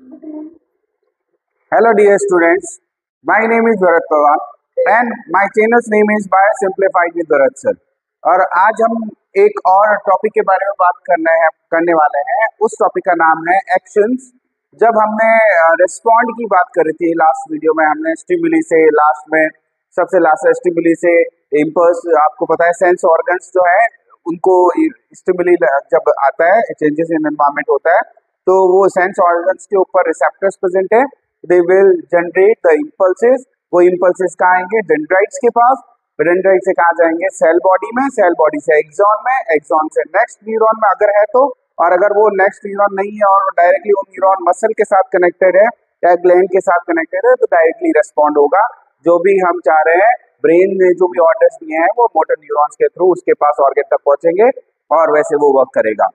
Hello dear students, my name is Bharat Pawar and my channel's name is Biosimplified with Bharat Sir। और आज हम एक और topic के बारे में बात करने वाले हैं। उस टॉपिक का नाम है एक्शंस। जब हमने रिस्पॉन्ड की बात करी थी लास्ट वीडियो में, हमने स्टिमुली से सबसे लास्ट स्टिमुली से इम्पल्स, आपको पता है सेंस ऑर्गन्स जो है उनको स्टिमुली जब आता है, चेंजेस इन एनवायरनमेंट होता है, तो वो सेंस ऑर्गन्स के ऊपर रिसेप्टर्स प्रेजेंट है, they will generate the impulses. वो इम्पल्सेस कहाँ आएंगे? डेंड्राइट्स के पास। डेंड्राइट से कहाँ जाएंगे? सेल बॉडी में, सेल बॉडी से एक्सॉन में, एक्सॉन से नेक्स्ट न्यूरॉन में अगर है तो, और अगर वो नेक्स्ट न्यूरॉन नहीं है और डायरेक्टली वो न्यूरॉन मसल के साथ कनेक्टेड है या ग्लैंड के साथ कनेक्टेड है तो डायरेक्टली रेस्पॉन्ड होगा। जो भी हम चाह रहे हैं, ब्रेन ने जो भी ऑर्डर्स दिए हैं वो मोटर न्यूरॉन्स के थ्रू उसके पास ऑर्गन तक पहुंचेंगे और वैसे वो वर्क करेगा।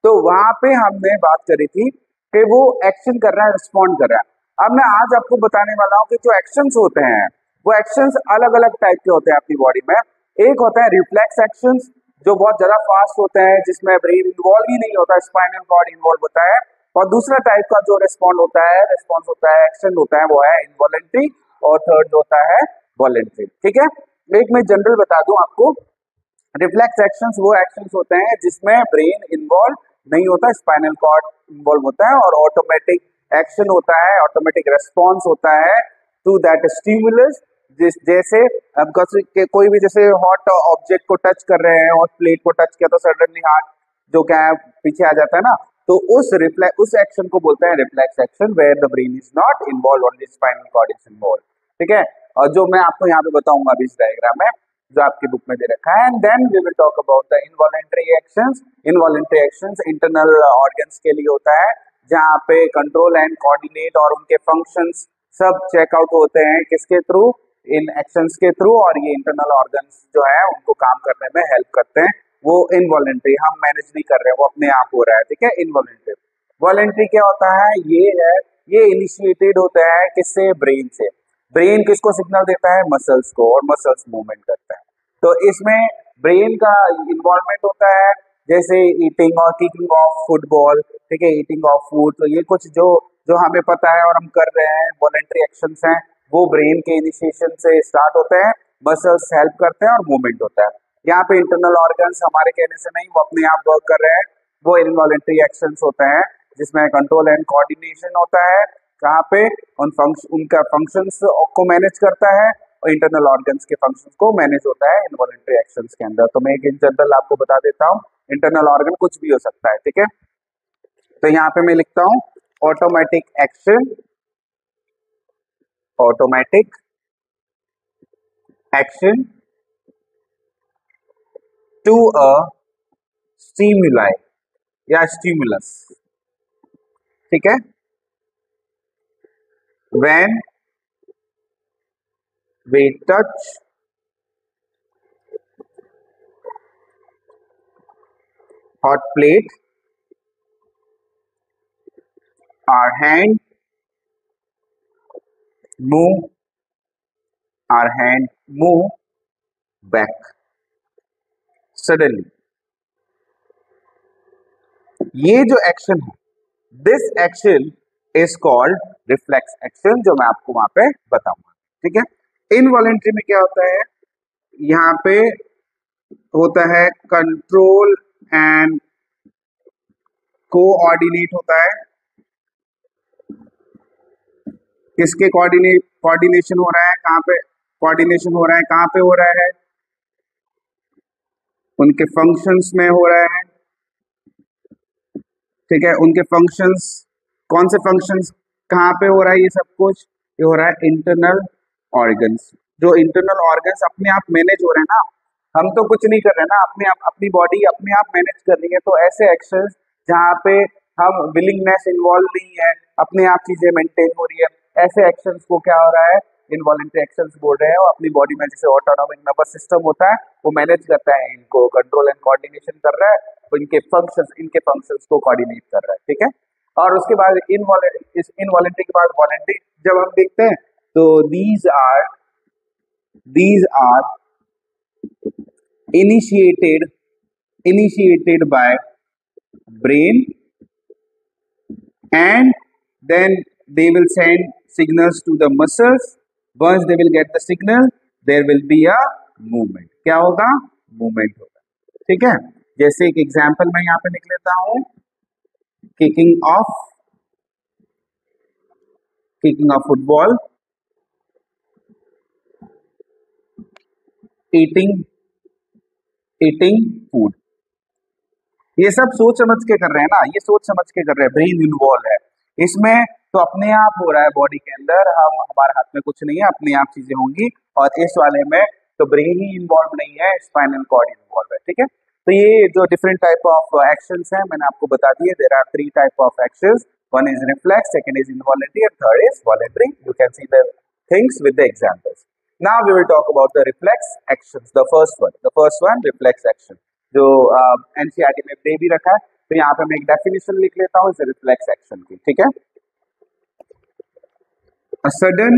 तो वहां पे हमने बात करी थी कि वो एक्शन कर रहा है, रिस्पॉन्ड कर रहा है। अब मैं आज आपको बताने वाला हूँ कि जो एक्शंस होते हैं वो एक्शंस अलग अलग टाइप के होते हैं अपनी बॉडी में। एक होता है रिफ्लेक्स एक्शंस, जो बहुत ज्यादा फास्ट होते हैं, जिसमें ब्रेन इन्वॉल्व ही नहीं होता, स्पाइनल कॉर्ड इन्वॉल्व होता है। और दूसरा टाइप का जो रिस्पॉन्ड होता है, रिस्पॉन्स होता है, एक्शन होता है, वो है इनवॉलेंट्री, और थर्ड होता है वॉलेंट्री। ठीक है, एक मैं जनरल बता दूं आपको। रिफ्लेक्स एक्शंस वो एक्शंस होते हैं जिसमें ब्रेन इन्वॉल्व नहीं होता, स्पाइनल कॉर्ड इन्वॉल्व होता है, और ऑटोमेटिक एक्शन होता है, ऑटोमेटिक रेस्पॉन्स होता है टू दैट स्टिमुलस। जैसे कोई भी जैसे हॉट ऑब्जेक्ट को टच कर रहे हैं और प्लेट को टच किया तो सडनली हाथ जो क्या है पीछे आ जाता है ना, तो उस एक्शन को बोलते हैं reflex action, where the brain is not involve, only spinal cord is involve. ठीक है, और जो मैं आपको यहाँ पे बताऊंगा अभी इस डायग्राम में जो आपकी बुक में दे रखा है। And then we will talk about the involuntary actions. Involuntary actions internal organs के लिए होता है, जहाँ पे कंट्रोल एंड कोऑर्डिनेट और उनके फंक्शंस सब चेकआउट होते हैं किसके थ्रू? इन एक्शंस के थ्रू। और ये इंटरनल ऑर्गन्स जो है उनको काम करने में हेल्प करते हैं। वो इनवॉलेंटरी, हम मैनेज नहीं कर रहे हैं, वो अपने आप हो रहा है। ठीक है, इनवॉलेंटरी। वॉलेंटरी क्या होता है? ये इनिशिएटेड होता है किससे? ब्रेन से। ब्रेन किसको सिग्नल देता है? मसल्स को, और मसल्स मूवमेंट करता है। तो इसमें ब्रेन का इन्वॉल्वमेंट होता है, जैसे ईटिंग और किकिंग ऑफ फुटबॉल। ठीक है, ईटिंग ऑफ फूड, तो ये कुछ जो जो हमें पता है और हम कर रहे हैं, वॉलेंटरी एक्शंस हैं, वो ब्रेन के इनिशिएशन से स्टार्ट होते हैं, मसल्स हेल्प करते हैं और मूवमेंट होता है। यहाँ पे इंटरनल ऑर्गन्स हमारे कहने से नहीं, वो अपने आप वर्क कर रहे हैं, वो इनवॉलेंटरी एक्शंस होते हैं, जिसमें कंट्रोल एंड कोऑर्डिनेशन होता है। कहाँ पे? उनका फंक्शंस को मैनेज करता है, और इंटरनल ऑर्गन्स के फंक्शंस को मैनेज होता है इनवॉलेंटरी एक्शंस के अंदर। तो मैं एक इन जनरल आपको बता देता हूँ, इंटरनल ऑर्गन कुछ भी हो सकता है। ठीक है, तो यहाँ पे मैं लिखता हूँ automatic action, automatic action to a stimuli या स्टिमुलस। ठीक है, when we touch hot plate, our hand move, our hand move back suddenly। ये जो एक्शन है, this action is called reflex action, जो मैं आपको वहां पे बताऊंगा। ठीक है, इनवॉलेंट्री में क्या होता है? यहाँ पे होता है कंट्रोल एंड कोऑर्डिनेट होता है। किसके कोऑर्डिनेशन हो रहा है? कहाँ पे कोऑर्डिनेशन हो रहा है? कहाँ पे हो रहा है? उनके फंक्शंस में हो रहा है। ठीक है, उनके फंक्शंस, कौन से फंक्शंस, कहाँ पे हो रहा है ये सब कुछ? ये हो रहा है इंटरनल ऑर्गन्स। जो इंटरनल ऑर्गन्स अपने आप मैनेज हो रहे हैं ना, हम तो कुछ नहीं कर रहे ना, अपने आप अपनी बॉडी अपने आप मैनेज कर रही है। तो ऐसे एक्शंस जहाँ पे हम विलिंगनेस इन्वॉल्व नहीं है, अपने आप चीजें मेंटेन हो रही है, ऐसे एक्शंस को क्या हो रहा है? इनवॉलेंटरी एक्शंस बोल रहे हैं। और अपनी बॉडी में जैसे ऑटोनॉमिक नर्वस सिस्टम होता है, वो मैनेज करता है, इनको कंट्रोल एंड कोऑर्डिनेशन कर रहा है, इनके फंक्शंस को कोऑर्डिनेट कर रहा है। ठीक है, और उसके बाद इनवॉलेंटरी के बाद वॉलेंटरी जब हम देखते हैं तो these are initiated by brain and then they will send signals to the muscles. Once they will get the signal, there will be a movement. क्या होगा? movement होगा. ठीक है, जैसे एक एग्जाम्पल मैं यहाँ पे लिख लेता हूँ, kicking of football, eating food. ये सब सोच समझ के कर रहे हैं ना, ये सोच समझ के कर रहे हैं, ब्रेन इन्वॉल्व है इसमें, तो अपने आप हो रहा है बॉडी के अंदर, हमारे हाथ में कुछ नहीं है, अपने आप चीजें होंगी. और इस वाले में तो ब्रेन ही इन्वॉल्व नहीं है, स्पाइनल कॉर्ड इन्वॉल्व है. ठीक है, तो ये जो डिफरेंट टाइप ऑफ एक्शंस हैं मैंने आपको बता दिए. There are 3 type of actions. One is reflex, second is involuntary and third is voluntary. You can see the things with the examples. Now we will talk about the reflex actions. The first one reflex action, जो NCERT में दे भी रखा है. तो यहाँ पे मैं एक डेफिनेशन लिख लेता हूँ इस रिफ्लेक्स एक्शन की. ठीक है, a sudden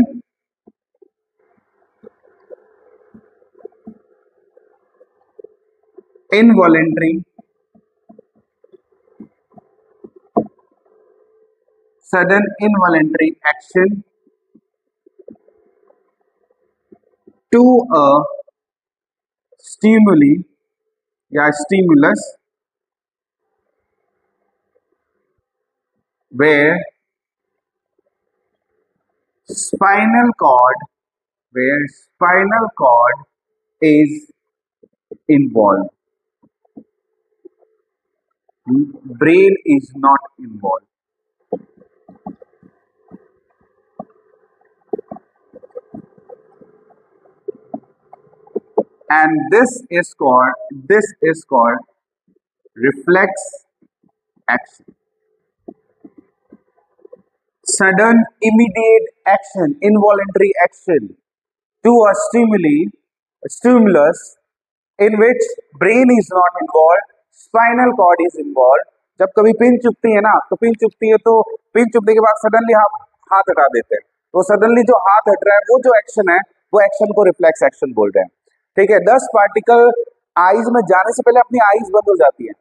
involuntary action to a stimuli या stimulus where spinal cord is involved. Brain is not involved. And this is called reflex action. Sudden, immediate action, involuntary action to a stimulus in which brain is not involved, spinal cord is involved. जब कभी pin चुभती है ना, तो pin चुभती है तो pin चुभने के बाद suddenly हाथ हटा देते हैं. तो सडनली जो हाथ हट रहा है वो जो एक्शन है, वो एक्शन को रिफ्लेक्स एक्शन बोल रहे हैं. ठीक है, 10 पार्टिकल आईज में जाने से पहले अपनी आईज बंद हो जाती है.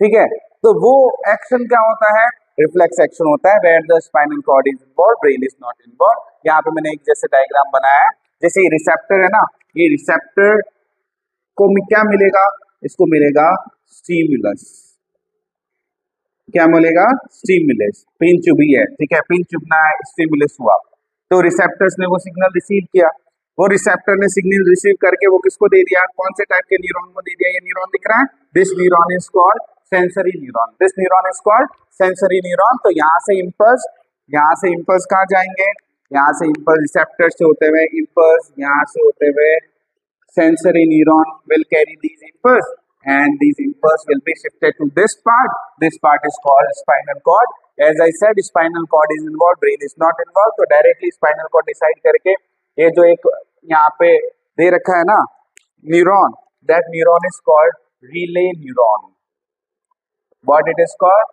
ठीक है, तो वो एक्शन क्या होता है? रिफ्लेक्स एक्शन होता है. Where the spinal cord is involve, brain is not involve. यहाँ पे मैंने एक जैसे डायग्राम बनाया है, जैसे ये रिसेप्टर है ना, ये रिसेप्टर को क्या मिलेगा? इसको मिलेगा स्टिमुलस. क्या मिलेगा? स्टिमुलस. पिन चुभी है, ठीक है, पिन चुभना है, स्टिमुलस हुआ. तो रिसेप्टर्स ने वो सिग्नल रिसीव किया. वो रिसेप्टर ने सिग्नल रिसीव करके वो किसको दे दिया? कौन से टाइप के न्यूरॉन को दे दिया? ये न्यूरॉन दिख रहा है, this neuron is called sensory neuron. This neuron is called sensory neuron. तो यहाँ से इम्पल्स कहाँ जाएंगे? यहाँ से इम्पल्स रिसेप्टर से होते हुए इम्पल्स, यहाँ से होते हुए sensory neuron will carry these impulse, and these impulse will be shifted to this part. This part is called spinal cord. As I said, spinal cord is involved, brain is not involved. तो directly spinal cord decide करके ये जो एक यहाँ पे दे रखा है ना neuron, that neuron is called relay neuron. What it is called?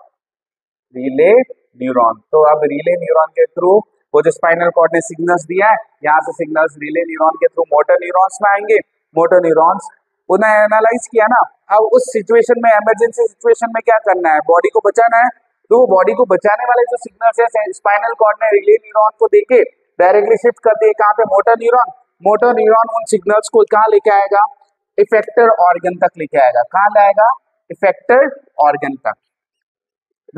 Relay neuron. तो अब relay neuron के थ्रू वो जो स्पाइनल कॉर्ड ने सिग्नल्स दिया है, यहाँ से सिग्नल्स रिले न्यूरॉन के थ्रू मोटर न्यूरॉन्स में आएंगे. मोटर न्यूरॉन्स उन्हें एनालाइज किया ना. अब उस सिचुएशन में, इमरजेंसी सिचुएशन में क्या करना है? बॉडी को बचाना है. तो बॉडी को बचाने वाले जो सिग्नल्स है स्पाइनल कॉर्ड ने रिले न्यूरॉन को देके डायरेक्टली शिफ्ट कर दिए. कहाँ पे? Motor neuron. मोटर न्यूरॉन उन सिग्नल्स को कहाँ लेके आएगा? इफेक्टर ऑर्गन तक लेके आएगा. कहाँ लाएगा? इफेक्टर ऑर्गन तक.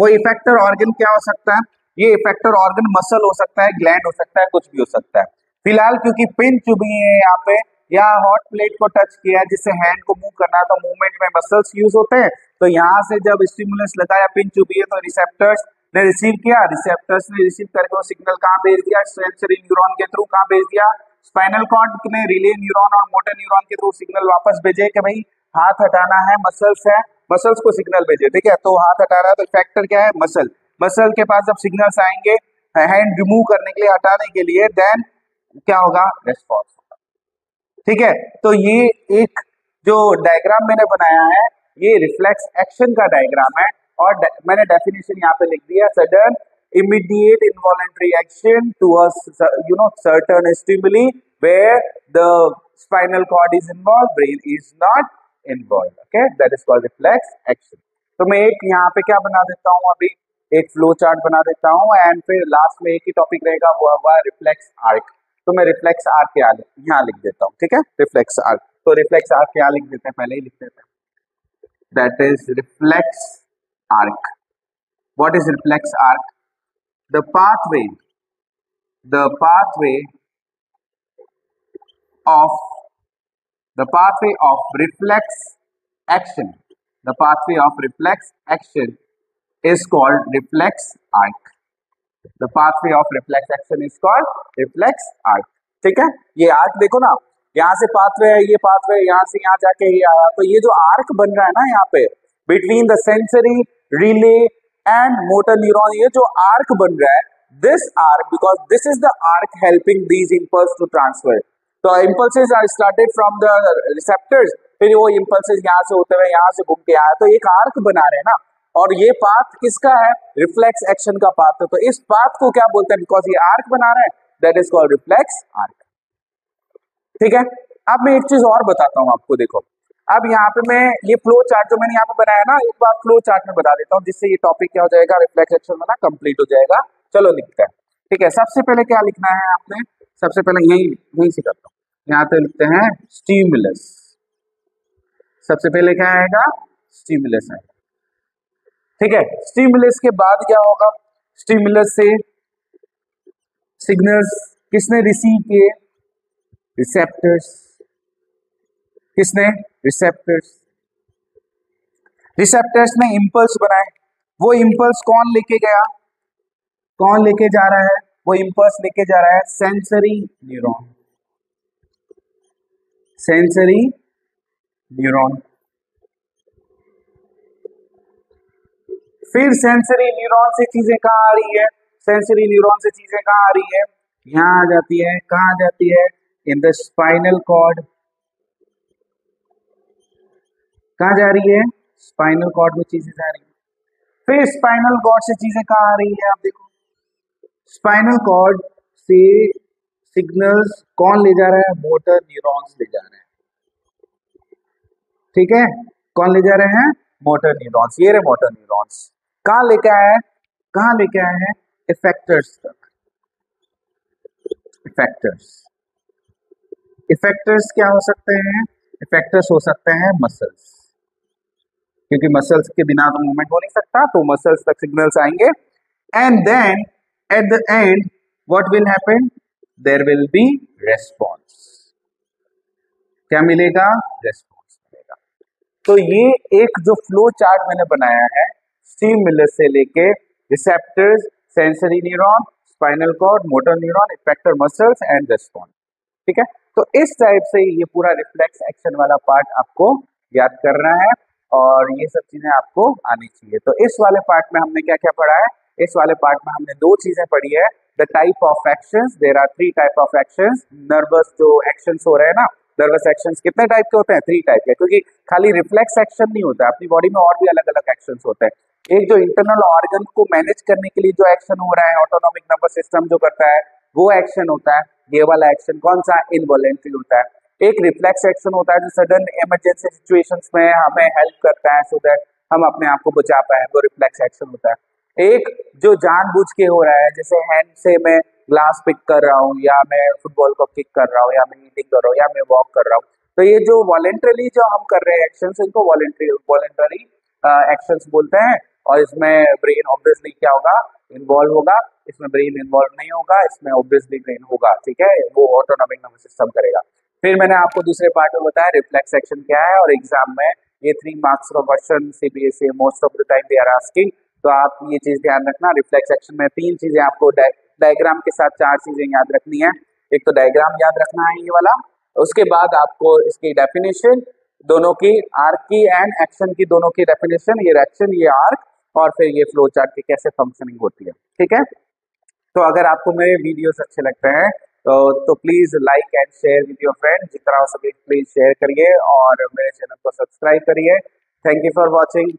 वो इफेक्टर ऑर्गन क्या हो सकता है? ये इफेक्टर ऑर्गन मसल हो सकता है, ग्लैंड हो सकता है, कुछ भी हो सकता है. फिलहाल क्योंकि पिन चुभी है यहाँ पे, या हॉट प्लेट को टच किया है जिससे हैंड को मूव करना है, तो मूवमेंट में मसल्स यूज होते हैं. तो यहाँ से जब स्टिमुलस लगाया, पिन चुभी है, तो रिसेप्टर्स ने रिसीव किया. रिसेप्टर्स ने रिसीव करके वो सिग्नल कहाँ भेज दिया? सेंसरी न्यूरॉन के थ्रू. कहाँ भेज दिया? स्पाइनल कॉर्ड ने रिले न्यूरॉन और मोटर न्यूरॉन के थ्रू सिग्नल वापस भेजे कि भाई हाथ हटाना है, मसल्स है, मसल्स को सिग्नल भेजे. ठीक है, तो हाथ हटा रहा है, तो इफेक्टर क्या है? मसल. मसल के पास जब सिग्नल्स आएंगे हैंड रिमूव करने के लिए, हटाने के लिए, देन क्या होगा? रेस्पॉन्स होगा. ठीक है, तो ये एक जो डायग्राम मैंने बनाया है, ये रिफ्लेक्स एक्शन का डायग्राम है. और मैंने डेफिनेशन यहाँ पे लिख दिया, sudden immediate involuntary action towards certain stimuli where the spinal cord is involved, brain is not involved. Okay, that is called reflex action. तो मैं एक यहाँ पे क्या बना देता हूँ अभी, एक फ्लो चार्ट बना देता हूँ एंड फिर लास्ट में एक ही टॉपिक रहेगा, वो होगा रिफ्लेक्स आर्क। तो मैं रिफ्लेक्स आर्क यहाँ लिख देता हूँ, ठीक है, रिफ्लेक्स आर्क। तो रिफ्लेक्स आर्क यहाँ लिख देते हैं, पहले ही लिख देते हैं, that is reflex arc. What is reflex arc? The pathway of the pathway of reflex action, the pathway of reflex action is called reflex arc. The pathway of reflex action is called reflex arc. ठीक है, ये arc देखो ना, यहाँ से pathway है, ये pathway यहाँ से यहाँ जाके ये आया, तो ये जो आर्क बन रहा है ना यहाँ पे between the sensory, relay and motor neuron, ये जो आर्क बन रहा है, this arc, because this is the arc helping these impulse to transfer. तो impulses are started from the receptors, फिर वो इम्पल्सेस यहाँ से होते हुए यहाँ से घूम के आया, तो एक आर्क बना रहे हैं ना, और ये पाथ किसका है? रिफ्लेक्स एक्शन का पाथ है। तो इस पाथ को क्या बोलते हैं? बिकॉज ये आर्क बना रहा है, that is called reflex arc. ठीक है, अब मैं एक चीज और बताता हूँ आपको, देखो अब यहाँ पे मैं ये फ्लो चार्ट जो मैंने यहाँ पे बनाया ना, एक बार फ्लो चार्ट में बता देता हूँ, जिससे ये टॉपिक क्या हो जाएगा, रिफ्लेक्स एक्शन में ना कंप्लीट हो जाएगा। चलो लिखते हैं, ठीक है। सबसे पहले क्या लिखना है आपने? सबसे पहले यही से करता हूँ, यहाँ पे लिखते हैं स्टिमुलस। सबसे पहले क्या आएगा? स्टिमुलस है, ठीक है। स्टिमुलस के बाद क्या होगा? स्टिमुलस से सिग्नल्स किसने रिसीव किए? रिसेप्टर्स। किसने? रिसेप्टर्स। रिसेप्टर्स ने इंपल्स बनाए, वो इंपल्स कौन लेके गया? कौन लेके जा रहा है? वो इंपल्स लेके जा रहा है सेंसरी न्यूरॉन। Sensory neuron. फिर सेंसरी न्यूरॉन से चीजें कहाँ आ रही है? सेंसरी न्यूरॉन से चीजें कहाँ आ रही है? यहाँ आ जाती है। कहाँ आ जाती है? In the spinal cord. कहाँ जा रही है? स्पाइनल कॉर्ड में चीजें जा रही है। फिर स्पाइनल कॉर्ड से चीजें कहाँ आ रही है? आप देखो, स्पाइनल कॉर्ड से सिग्नल्स कौन ले जा रहा है? मोटर न्यूरॉन्स ले जा रहे हैं, ठीक है। कौन ले जा रहे हैं? Motor neurons. ये रहे मोटर न्यूरॉन्स। कहाँ लेके आए हैं? कहाँ लेके आए हैं? इफेक्टर्स तक। इफेक्टर्स। इफेक्टर्स क्या हो सकते हैं? इफेक्टर्स हो सकते हैं मसल्स, क्योंकि मसल्स के बिना तो मूवमेंट हो नहीं सकता, तो मसल्स तक सिग्नल्स आएंगे। And then at the end what will happen? There will be response. क्या मिलेगा? रेस्पॉन्स मिलेगा। तो ये एक जो फ्लो चार्ट मैंने बनाया है, स्टिमुलस से लेके receptors, sensory neuron, spinal cord, motor neuron, effector muscles and response, ठीक है। तो इस टाइप से ये पूरा रिफ्लेक्स एक्शन वाला पार्ट आपको याद करना है और ये सब चीजें आपको आनी चाहिए। तो इस वाले पार्ट में हमने क्या क्या पढ़ा है? इस वाले पार्ट में हमने दो चीजें पढ़ी है, the type of actions. There are 3 type of actions. Nervous जो एक्शंस हो रहे हैं ना, नर्वस एक्शंस कितने टाइप के होते हैं? 3 टाइप के, क्योंकि खाली रिफ्लेक्स एक्शन नहीं होता है, अपनी बॉडी में और भी अलग अलग एक्शंस होते हैं। एक जो इंटरनल ऑर्गन को मैनेज करने के लिए जो एक्शन हो रहा है, ऑटोनॉमिक नर्वस सिस्टम जो करता है, वो एक्शन होता है। ये वाला एक्शन कौन सा? इनवॉलेंट्री होता है। एक रिफ्लेक्स एक्शन होता है जो सडन इमरजेंसी सिचुएशंस में हमें हेल्प करता है, सो दैट हम अपने आप को बचा पाए, वो रिफ्लेक्स एक्शन होता है। एक जो जानबूझ के हो रहा है, जैसे हैंड से मैं ग्लास पिक कर रहा हूँ, या मैं फुटबॉल को किक कर रहा हूँ, या मैं ईटिंग कर रहा हूँ, या मैं वॉक कर रहा हूँ, तो ये जो वॉलेंटरली जो हम कर रहे हैं एक्शंस, इनको वॉलेंटरी एक्शंस बोलते हैं। और इसमें ब्रेन ऑब्वियसली क्या होगा? इन्वॉल्व होगा। इसमें ब्रेन इन्वॉल्व नहीं होगा, इसमें ऑब्वियसली ब्रेन होगा, ठीक है, वो ऑटोनॉमिक नर्वस सिस्टम करेगा। फिर मैंने आपको दूसरे पार्ट में बताया रिफ्लेक्स एक्शन क्या है, और एग्जाम में ये 3 मार्क्स का question CBSE most of the time they are asking, तो आप ये चीज ध्यान रखना। रिफ्लेक्स एक्शन में 3 चीजें आपको डायग्राम के साथ 4 चीजें याद रखनी है। एक तो डायग्राम याद रखना है ये वाला, उसके बाद आपको इसकी डेफिनेशन, दोनों की, आर्क की एंड एक्शन की, दोनों की डेफिनेशन, ये एक्शन ये आर्क, और फिर ये फ्लो चार्ट की कैसे फंक्शनिंग होती है, ठीक है। तो अगर आपको मेरे वीडियोस अच्छे लगते हैं तो please like and share with your friend, जितना हो सके प्लीज शेयर करिए और मेरे चैनल को सब्सक्राइब करिए। Thank you for watching.